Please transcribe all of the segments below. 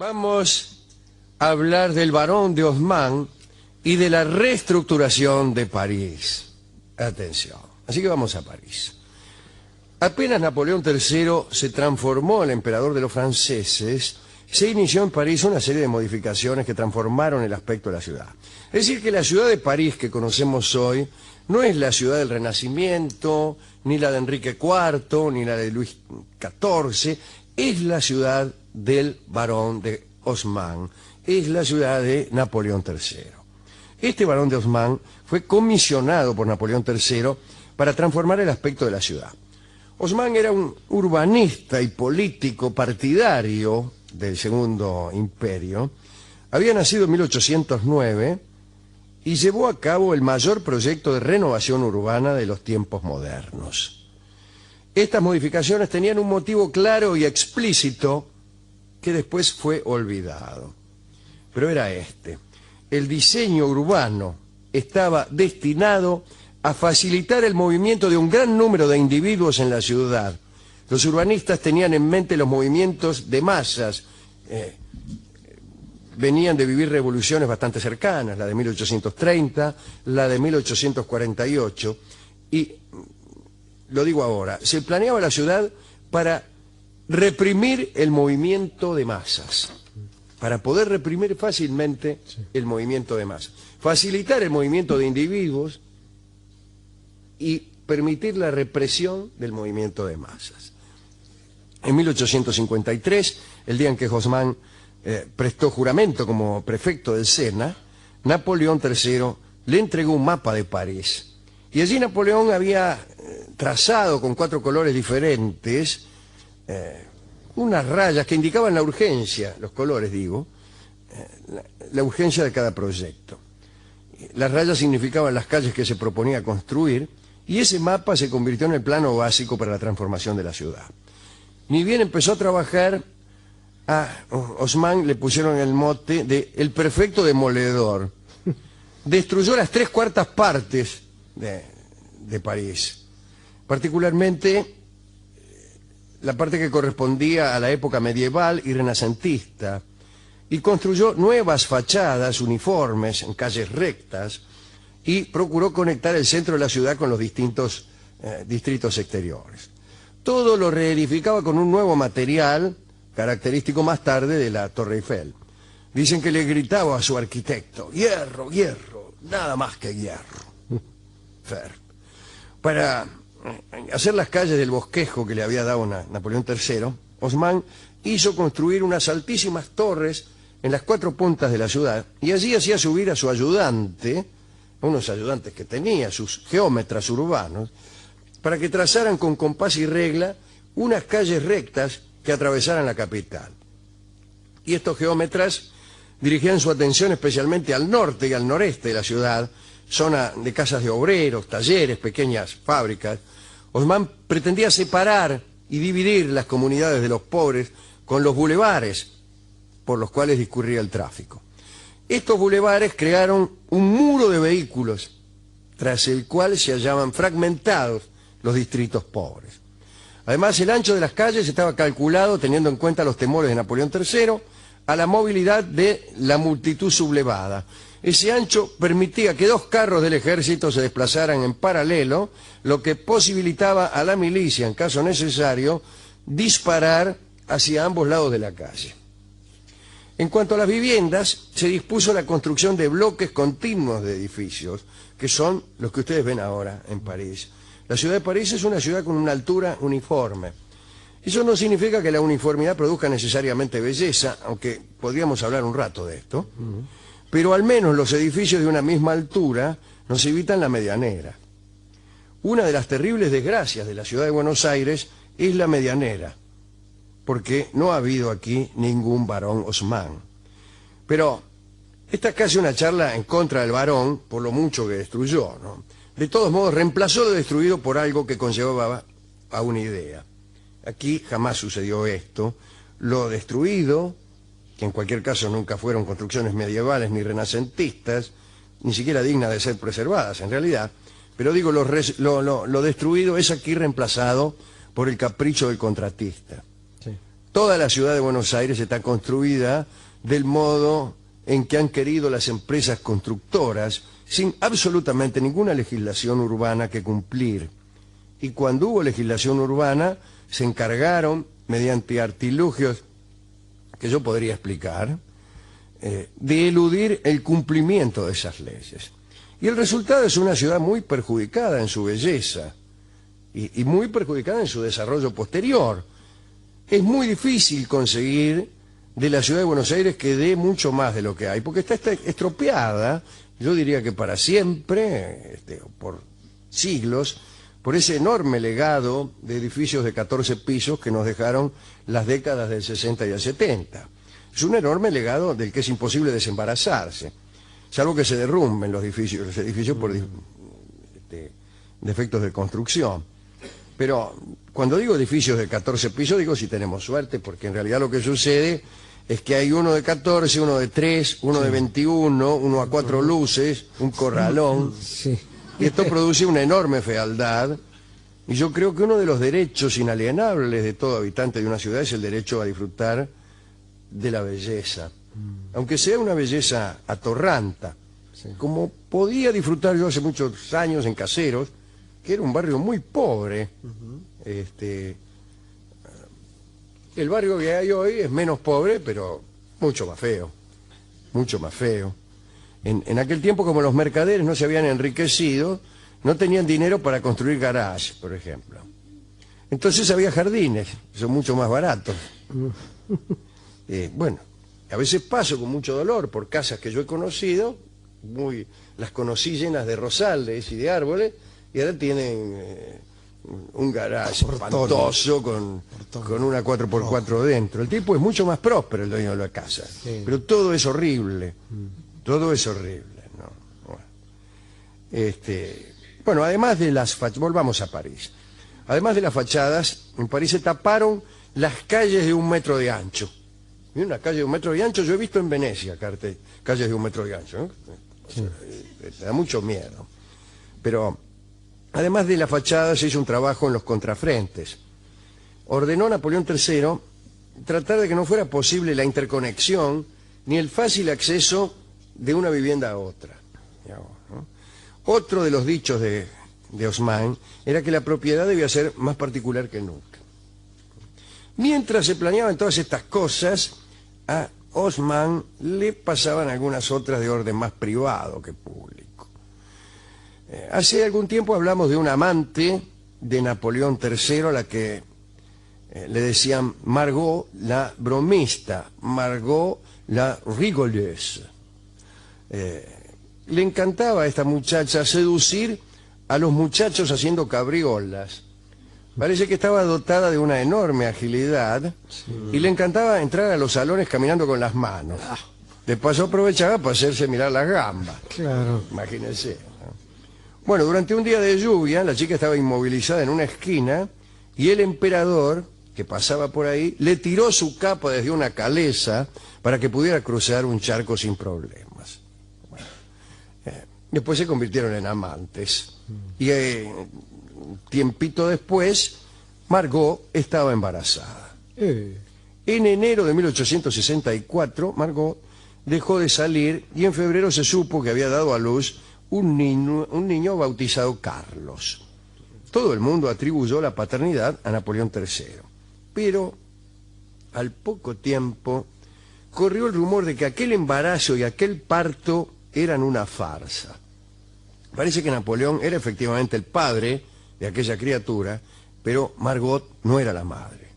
Vamos a hablar del Barón de Haussmann y de la reestructuración de París. Atención. Así que vamos a París. Apenas Napoleón III se transformó en emperador de los franceses, se inició en París una serie de modificaciones que transformaron el aspecto de la ciudad. Es decir, que la ciudad de París que conocemos hoy no es la ciudad del Renacimiento, ni la de Enrique IV, ni la de Luis XIV, es la ciudad del Barón de Haussmann, es la ciudad de Napoleón III. Este Barón de Haussmann fue comisionado por Napoleón III para transformar el aspecto de la ciudad. Haussmann era un urbanista y político partidario del Segundo Imperio. Había nacido en 1809 y llevó a cabo el mayor proyecto de renovación urbana de los tiempos modernos. Estas modificaciones tenían un motivo claro y explícito que después fue olvidado. Pero era este: el diseño urbano estaba destinado a facilitar el movimiento de un gran número de individuos en la ciudad. Los urbanistas tenían en mente los movimientos de masas. Venían de vivir revoluciones bastante cercanas, la de 1830, la de 1848, y lo digo ahora, se planeaba la ciudad para reprimir el movimiento de masas, para poder reprimir fácilmente el movimiento de masas, facilitar el movimiento de individuos y permitir la represión del movimiento de masas. En 1853, el día en que Haussmann prestó juramento como prefecto del Sena, Napoleón III le entregó un mapa de París. Y allí Napoleón había trazado con 4 colores diferentes unas rayas que indicaban la urgencia, los colores digo, la urgencia de cada proyecto. Las rayas significaban las calles que se proponía construir y ese mapa se convirtió en el plano básico para la transformación de la ciudad. Ni bien empezó a trabajar, a Haussmann le pusieron el mote de el prefecto demoledor. Destruyó las 3/4 partes de París, particularmente la parte que correspondía a la época medieval y renacentista, y construyó nuevas fachadas uniformes en calles rectas y procuró conectar el centro de la ciudad con los distintos distritos exteriores. Todo lo reedificaba con un nuevo material característico más tarde de la Torre Eiffel. Dicen que le gritaba a su arquitecto: hierro, hierro, nada más que hierro. Para hacer las calles del bosquejo que le había dado Napoleón III, Haussmann hizo construir unas altísimas torres en las 4 puntas de la ciudad y allí hacía subir a su ayudante, unos ayudantes que tenía, sus geómetras urbanos, para que trazaran con compás y regla unas calles rectas que atravesaran la capital. Y estos geómetras dirigían su atención especialmente al norte y al noreste de la ciudad, zona de casas de obreros, talleres, pequeñas fábricas. Haussmann pretendía separar y dividir las comunidades de los pobres con los bulevares por los cuales discurría el tráfico. Estos bulevares crearon un muro de vehículos, tras el cual se hallaban fragmentados los distritos pobres. Además, el ancho de las calles estaba calculado teniendo en cuenta los temores de Napoleón III a la movilidad de la multitud sublevada. Ese ancho permitía que 2 carros del ejército se desplazaran en paralelo, lo que posibilitaba a la milicia, en caso necesario, disparar hacia ambos lados de la calle. En cuanto a las viviendas, se dispuso la construcción de bloques continuos de edificios, que son los que ustedes ven ahora en París. La ciudad de París es una ciudad con una altura uniforme. Eso no significa que la uniformidad produzca necesariamente belleza, aunque podríamos hablar un rato de esto, pero al menos los edificios de una misma altura nos evitan la medianera. Una de las terribles desgracias de la ciudad de Buenos Aires es la medianera, porque no ha habido aquí ningún Barón Haussmann. Pero esta es casi una charla en contra del barón por lo mucho que destruyó, ¿no? De todos modos, reemplazó lo destruido por algo que conllevaba a una idea. Aquí jamás sucedió esto. Lo destruido, que en cualquier caso nunca fueron construcciones medievales ni renacentistas, ni siquiera dignas de ser preservadas en realidad, pero digo, lo destruido es aquí reemplazado por el capricho del contratista. Sí. toda la ciudad de Buenos Aires está construida del modo en que han querido las empresas constructoras, sin absolutamente ninguna legislación urbana que cumplir. Y cuando hubo legislación urbana, se encargaron, mediante artilugios que yo podría explicar, de eludir el cumplimiento de esas leyes. Y el resultado es una ciudad muy perjudicada en su belleza y muy perjudicada en su desarrollo posterior. Es muy difícil conseguir de la ciudad de Buenos Aires que dé mucho más de lo que hay, porque está estropeada, yo diría que para siempre, por siglos, por ese enorme legado de edificios de 14 pisos que nos dejaron las décadas del 60 y el 70. Es un enorme legado del que es imposible desembarazarse, salvo que se derrumben los edificios por defectos de construcción. Pero cuando digo edificios de 14 pisos, digo si tenemos suerte, porque en realidad lo que sucede es que hay uno de 14, uno de 3, uno de 21, uno a 4 luces, un corralón. Sí. Y esto produce una enorme fealdad. Y yo creo que uno de los derechos inalienables de todo habitante de una ciudad es el derecho a disfrutar de la belleza, aunque sea una belleza atorranta, como podía disfrutar yo hace muchos años en Caseros, que era un barrio muy pobre. El barrio que hay hoy es menos pobre, pero mucho más feo, mucho más feo. En aquel tiempo, como los mercaderes no se habían enriquecido, no tenían dinero para construir garages, por ejemplo. Entonces había jardines, son mucho más baratos. Bueno, a veces paso con mucho dolor por casas que yo he conocido, las conocí llenas de rosales y de árboles, y ahora tienen un garage espantoso con una 4x4 dentro. El tipo es mucho más próspero, el dueño de la casa, sí. Pero todo es horrible, todo es horrible, ¿no? Bueno, además de las fachadas, volvamos a París. Además de las fachadas, en París se taparon las calles de 1 metro de ancho. Y una calle de 1 metro de ancho, yo he visto en Venecia calles de 1 metro de ancho, ¿no? Sí. Da mucho miedo. Pero además de la fachada se hizo un trabajo en los contrafrentes. Ordenó Napoleón III tratar de que no fuera posible la interconexión ni el fácil acceso de una vivienda a otra. ¿No? Otro de los dichos de Haussmann era que la propiedad debía ser más particular que nunca. Mientras se planeaban todas estas cosas, a Haussmann le pasaban algunas otras de orden más privado que público. Hace algún tiempo hablamos de una amante de Napoleón III, a la que le decían Margot la bromista, Margot la rigoleuse. Le encantaba a esta muchacha seducir a los muchachos haciendo cabriolas. Parece que estaba dotada de una enorme agilidad, sí. Y le encantaba entrar a los salones caminando con las manos. De paso aprovechaba para hacerse mirar las gambas. Claro. Imagínense, ¿no? Bueno, durante un día de lluvia, la chica estaba inmovilizada en una esquina y el emperador, que pasaba por ahí, le tiró su capa desde una caleza para que pudiera cruzar un charco sin problemas. Bueno, después se convirtieron en amantes. Y tiempito después, Margot estaba embarazada. En enero de 1864, Margot dejó de salir y en febrero se supo que había dado a luz un niño bautizado Carlos. Todo el mundo atribuyó la paternidad a Napoleón III. Pero al poco tiempo corrió el rumor de que aquel embarazo y aquel parto eran una farsa. Parece que Napoleón era efectivamente el padre de aquella criatura, pero Margot no era la madre.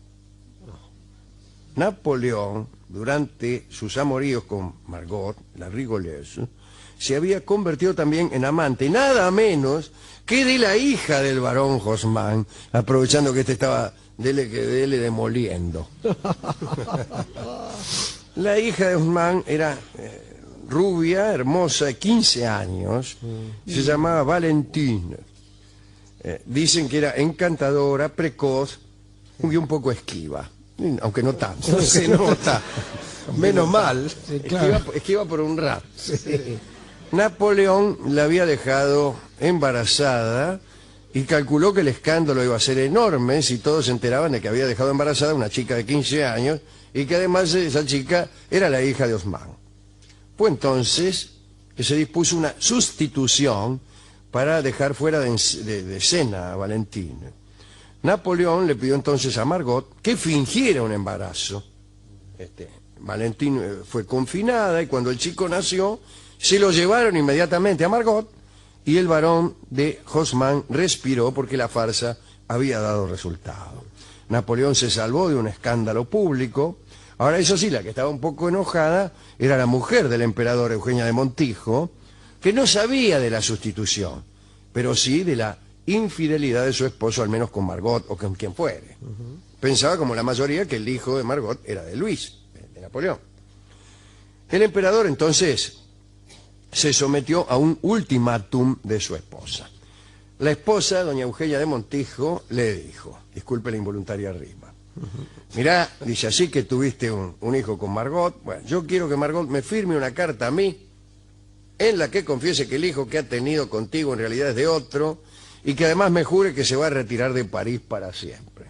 Napoleón, durante sus amoríos con Margot, la rigoleuse, se había convertido también en amante, nada menos que de la hija del barón Haussmann, aprovechando que estaba dele demoliendo. La hija de Haussmann era rubia, hermosa, de 15 años, se llamaba Valentine. Dicen que era encantadora, precoz y un poco esquiva, aunque no tanto. No se nota. Menos mal, sí, claro. esquiva por un rato. Sí. Napoleón la había dejado embarazada y calculó que el escándalo iba a ser enorme si todos se enteraban de que había dejado embarazada a una chica de 15 años y que además esa chica era la hija de Osman. Fue entonces que se dispuso una sustitución para dejar fuera de escena a Valentín. Napoleón le pidió entonces a Margot que fingiera un embarazo. Valentín fue confinada y cuando el chico nació se lo llevaron inmediatamente a Margot y el barón de Haussmann respiró porque la farsa había dado resultado. Napoleón se salvó de un escándalo público. Ahora, eso sí, la que estaba un poco enojada era la mujer del emperador, Eugenia de Montijo, que no sabía de la sustitución, pero sí de la infidelidad de su esposo, al menos con Margot o con quien fuere. Pensaba, como la mayoría, que el hijo de Margot era de Luis, de Napoleón. El emperador entonces se sometió a un ultimátum de su esposa. La esposa, doña Eugenia de Montijo, le dijo, disculpe la involuntaria rima, mirá, dice, así que tuviste un hijo con Margot, bueno, yo quiero que Margot me firme una carta a mí en la que confiese que el hijo que ha tenido contigo en realidad es de otro y que además me jure que se va a retirar de París para siempre.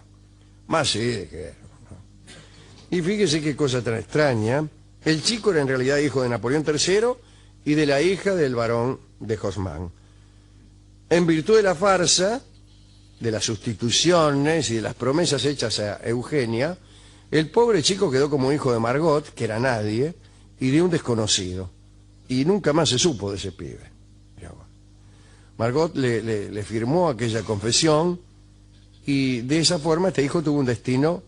Más sí de que... ¿no? Y fíjese qué cosa tan extraña, el chico era en realidad hijo de Napoleón III y de la hija del barón de Haussmann. En virtud de la farsa, de las sustituciones y de las promesas hechas a Eugenia, el pobre chico quedó como hijo de Margot, que era nadie, y de un desconocido. Y nunca más se supo de ese pibe. Margot le firmó aquella confesión y de esa forma este hijo tuvo un destino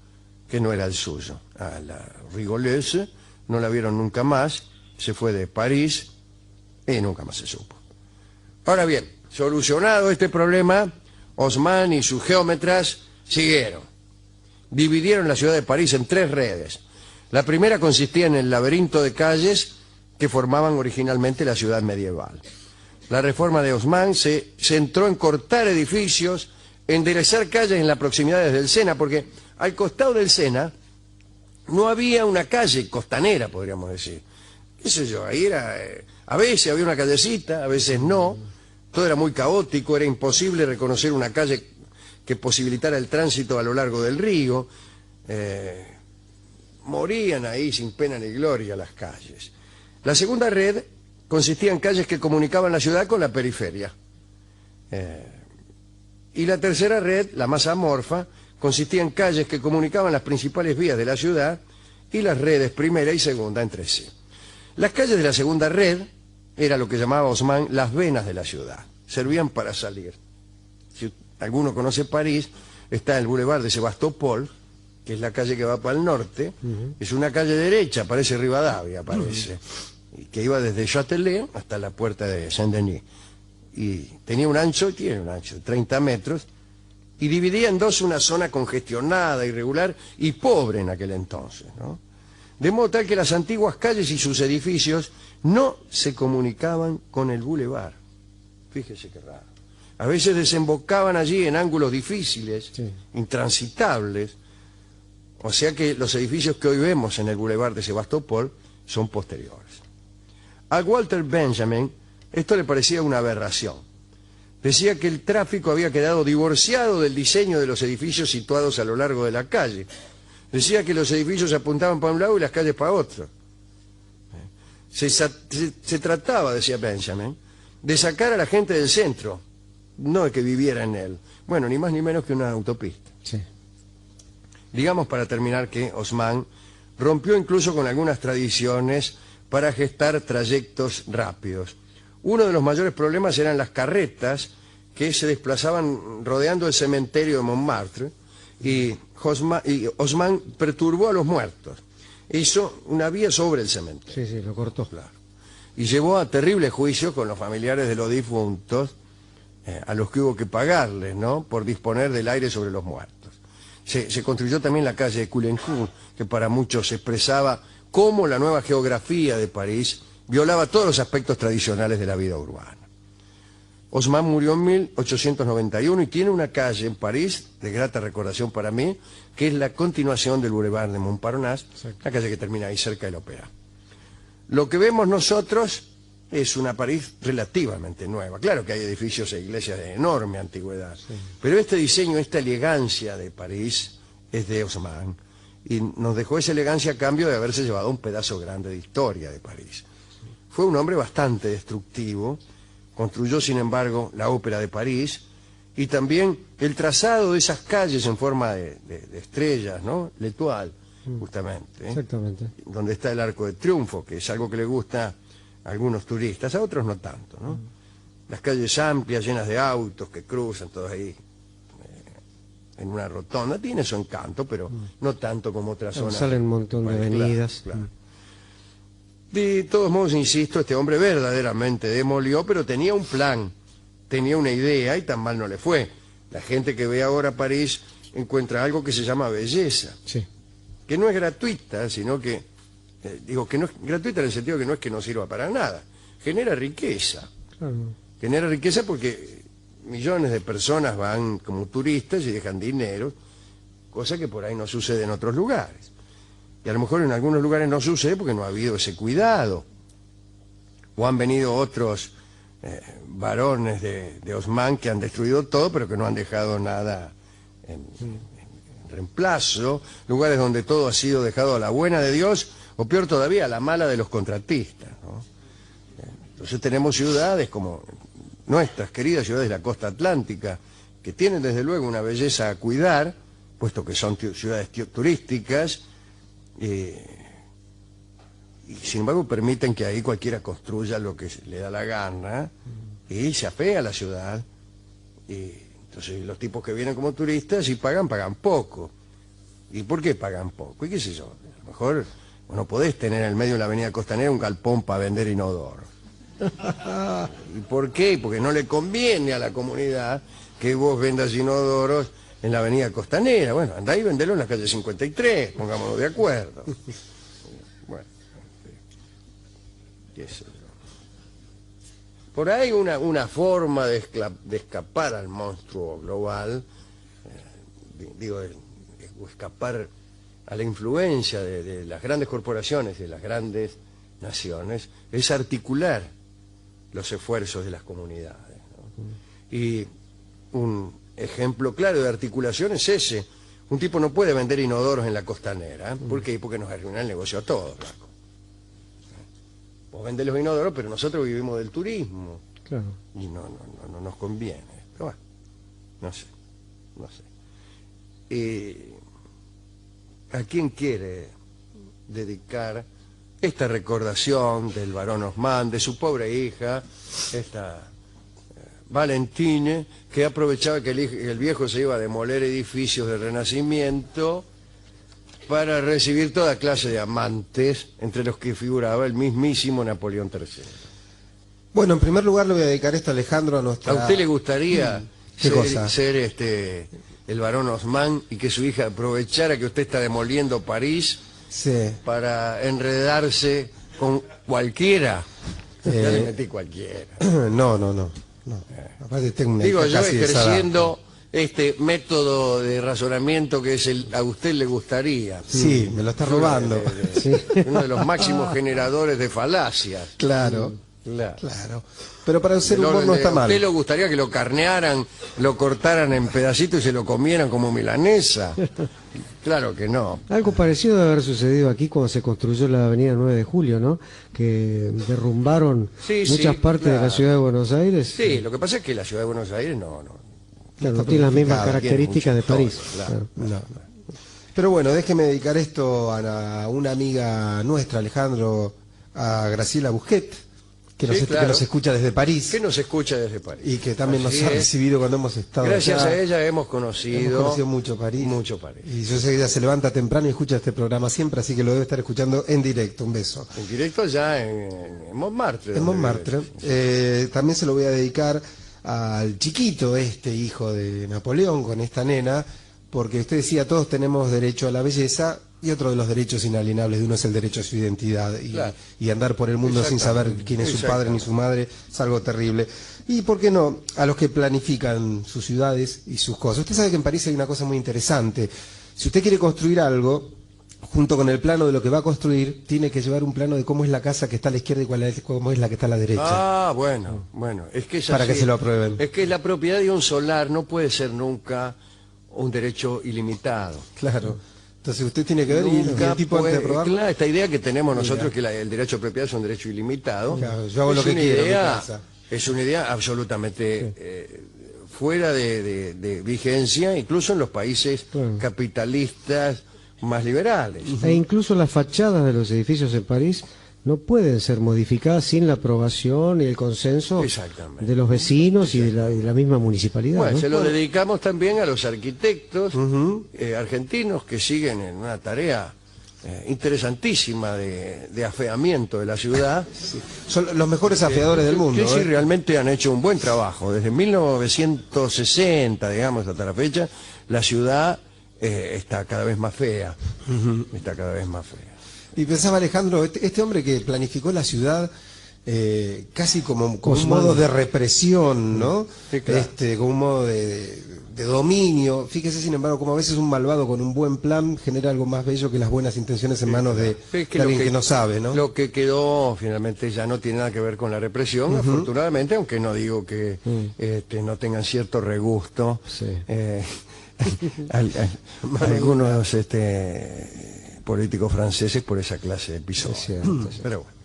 que no era el suyo. A la Rigoleuse no la vieron nunca más, se fue de París y nunca más se supo. Ahora bien, solucionado este problema, Haussmann y sus geómetras siguieron. Dividieron la ciudad de París en 3 redes. La primera consistía en el laberinto de calles que formaban originalmente la ciudad medieval. La reforma de Haussmann se centró en cortar edificios, enderezar calles en las proximidades del Sena, porque al costado del Sena no había una calle costanera, podríamos decir. ¿Qué sé yo? Ahí era... a veces había una callecita, a veces no. Todo era muy caótico, era imposible reconocer una calle que posibilitara el tránsito a lo largo del río. Morían ahí sin pena ni gloria las calles. La segunda red consistía en calles que comunicaban la ciudad con la periferia. Y la tercera red, la más amorfa, consistía en calles que comunicaban las principales vías de la ciudad y las redes primera y segunda entre sí. Las calles de la segunda red era lo que llamaba Haussmann las venas de la ciudad. Servían para salir. Si alguno conoce París, está el Boulevard de Sebastopol, que es la calle que va para el norte. Es una calle derecha, parece Rivadavia, parece. Que iba desde Châtelet hasta la puerta de Saint-Denis. Y tenía un ancho, tiene un ancho de 30 metros, y dividía en dos una zona congestionada, irregular y pobre en aquel entonces, ¿no? De modo tal que las antiguas calles y sus edificios no se comunicaban con el bulevar. Fíjese qué raro. A veces desembocaban allí en ángulos difíciles, sí, intransitables. O sea que los edificios que hoy vemos en el Boulevard de Sebastopol son posteriores. A Walter Benjamin esto le parecía una aberración. Decía que el tráfico había quedado divorciado del diseño de los edificios situados a lo largo de la calle. Decía que los edificios apuntaban para un lado y las calles para otro. Se trataba, decía Benjamin, de sacar a la gente del centro, no de que viviera en él. Bueno, ni más ni menos que una autopista. Sí. Digamos, para terminar, que Haussmann rompió incluso con algunas tradiciones para gestar trayectos rápidos. Uno de los mayores problemas eran las carretas que se desplazaban rodeando el cementerio de Montmartre, y Haussmann perturbó a los muertos. Hizo una vía sobre el cementerio. Sí, lo cortó. Claro. Y llevó a terribles juicios con los familiares de los difuntos, a los que hubo que pagarles, ¿no?, por disponer del aire sobre los muertos. Se construyó también la calle de Coulencourt, que para muchos expresaba cómo la nueva geografía de París violaba todos los aspectos tradicionales de la vida urbana. Haussmann murió en 1891 y tiene una calle en París, de grata recordación para mí, que es la continuación del Boulevard de Montparnasse, la calle que termina ahí cerca del Opéra. Lo que vemos nosotros es una París relativamente nueva. Claro que hay edificios e iglesias de enorme antigüedad, sí, pero este diseño, esta elegancia de París es de Haussmann, y nos dejó esa elegancia a cambio de haberse llevado un pedazo grande de historia de París. Fue un hombre bastante destructivo, construyó sin embargo la Ópera de París, y también el trazado de esas calles en forma de estrellas, ¿no? L'Étoile, justamente. Exactamente. Donde está el Arco de Triunfo, que es algo que le gusta a algunos turistas, a otros no tanto, ¿no? Las calles amplias, llenas de autos que cruzan, todos ahí en una rotonda, tiene su encanto, pero no tanto como otras zonas. Salen un montón de avenidas. Claro. De todos modos, insisto, este hombre verdaderamente demolió, pero tenía un plan, tenía una idea y tan mal no le fue. La gente que ve ahora París encuentra algo que se llama belleza, sí, que no es gratuita, sino que, digo que no es gratuita en el sentido que no es que no sirva para nada, genera riqueza. Claro. Genera riqueza porque millones de personas van como turistas y dejan dinero, cosa que por ahí no sucede en otros lugares. Y a lo mejor en algunos lugares no sucede porque no ha habido ese cuidado. O han venido otros varones de Haussmann que han destruido todo, pero que no han dejado nada en reemplazo. Lugares donde todo ha sido dejado a la buena de Dios, o peor todavía, a la mala de los contratistas, ¿no? Entonces tenemos ciudades como nuestras queridas ciudades de la costa atlántica, que tienen desde luego una belleza a cuidar, puesto que son ciudades turísticas, y sin embargo permiten que ahí cualquiera construya lo que le da la gana y se afea a la ciudad. Y entonces los tipos que vienen como turistas y pagan poco. ¿Y por qué pagan poco? Y qué sé yo, a lo mejor no podés tener en el medio de la avenida Costanera un galpón para vender inodoros. ¿Y por qué? Porque no le conviene a la comunidad que vos vendas inodoros en la avenida Costanera. Bueno, andá y vendelo en la calle 53, pongámonos de acuerdo. Bueno, qué sé yo. Por ahí una forma de escapar al monstruo global, escapar a la influencia de las grandes corporaciones, de las grandes naciones, es articular los esfuerzos de las comunidades, ¿no? Y un ejemplo claro de articulación es ese. Un tipo no puede vender inodoros en la Costanera. ¿Por qué? Porque nos arruina el negocio a todos, Flaco. Vos vendés los inodoros, pero nosotros vivimos del turismo. Claro. Y no nos conviene. Pero bueno, no sé. ¿A quién quiere dedicar esta recordación del barón Haussmann, de su pobre hija, esta Valentine, que aprovechaba que el viejo se iba a demoler edificios del Renacimiento para recibir toda clase de amantes, entre los que figuraba el mismísimo Napoleón III? Bueno, en primer lugar le voy a dedicar esto, Alejandro, a nuestra... ¿A usted le gustaría cosa? ser el barón Haussmann y que su hija aprovechara que usted está demoliendo París, sí, para enredarse con cualquiera? Ya le metí cualquiera. No. Aparte tengo una Digo, hija yo casi ejerciendo este método de razonamiento que es a usted le gustaría. Sí, me lo está robando. Uno de los máximos generadores de falacias. Claro. Pero para el ser humano no está ¿A mal. usted le gustaría que lo carnearan, lo cortaran en pedacitos y se lo comieran como milanesa? Claro que no. Algo parecido debe haber sucedido aquí cuando se construyó la avenida 9 de Julio, ¿no? Que derrumbaron muchas partes de la ciudad de Buenos Aires. Sí, lo que pasa es que la ciudad de Buenos Aires no tiene las mismas características de París. Claro. No. Pero bueno, déjeme dedicar esto a una amiga nuestra, Alejandro, a Graciela Busquet, que nos escucha desde París. Que nos escucha desde París. Y que también nos ha recibido cuando hemos estado Gracias allá. a ella hemos conocido mucho París. Mucho París. Y yo sé que ella se levanta temprano y escucha este programa siempre, así que lo debe estar escuchando en directo. Un beso. En directo allá en Montmartre. En Montmartre. También se lo voy a dedicar al chiquito, hijo de Napoleón, con esta nena, porque usted decía, todos tenemos derecho a la belleza, y otro de los derechos inalienables de uno es el derecho a su identidad, y andar por el mundo sin saber quién es su padre ni su madre es algo terrible. Y por qué no, a los que planifican sus ciudades y sus cosas. Usted sabe que en París hay una cosa muy interesante. Si usted quiere construir algo, junto con el plano de lo que va a construir, tiene que llevar un plano de cómo es la casa que está a la izquierda y cómo es la que está a la derecha. Ah, bueno, es que es para así. que se lo aprueben. Es que la propiedad de un solar no puede ser nunca un derecho ilimitado. Claro. Entonces usted tiene que ver y el tipo antes de aprobarlo. Claro, esta idea que tenemos nosotros, que el derecho de propiedad es un derecho ilimitado, claro, yo hago lo que quiero en mi casa. Es una idea absolutamente fuera de vigencia, incluso en los países capitalistas más liberales. E incluso las fachadas de los edificios en París no pueden ser modificadas sin la aprobación y el consenso de los vecinos y de la misma municipalidad. Bueno, ¿no? se lo dedicamos también a los arquitectos argentinos que siguen en una tarea interesantísima de afeamiento de la ciudad. Sí. Son los mejores afeadores del mundo. Sí, realmente han hecho un buen trabajo. Desde 1960, digamos, hasta la fecha, la ciudad está cada vez más fea. Está cada vez más fea. Y pensaba, Alejandro, este hombre que planificó la ciudad casi como un modo de represión, ¿no? Sí, claro. Como un modo de dominio. Fíjese, sin embargo, como a veces un malvado con un buen plan genera algo más bello que las buenas intenciones en manos de alguien que no sabe, ¿no? Lo que quedó finalmente ya no tiene nada que ver con la represión, afortunadamente, aunque no digo que no tengan cierto regusto. Sí. Algunos políticos franceses por esa clase de episodios. Pero bueno.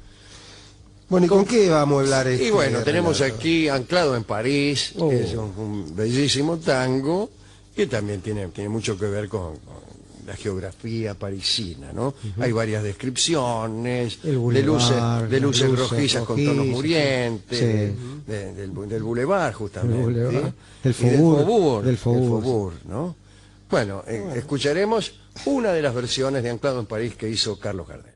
Bueno, ¿y con qué va a amueblar Y bueno, tenemos aquí Anclado en París, que es un bellísimo tango, que también tiene mucho que ver con la geografía parisina, ¿no? Hay varias descripciones de luces rojizas con tonos murientes, del bulevar justamente, del Faubourg, ¿no? Bueno, escucharemos una de las versiones de Anclado en París que hizo Carlos Gardel.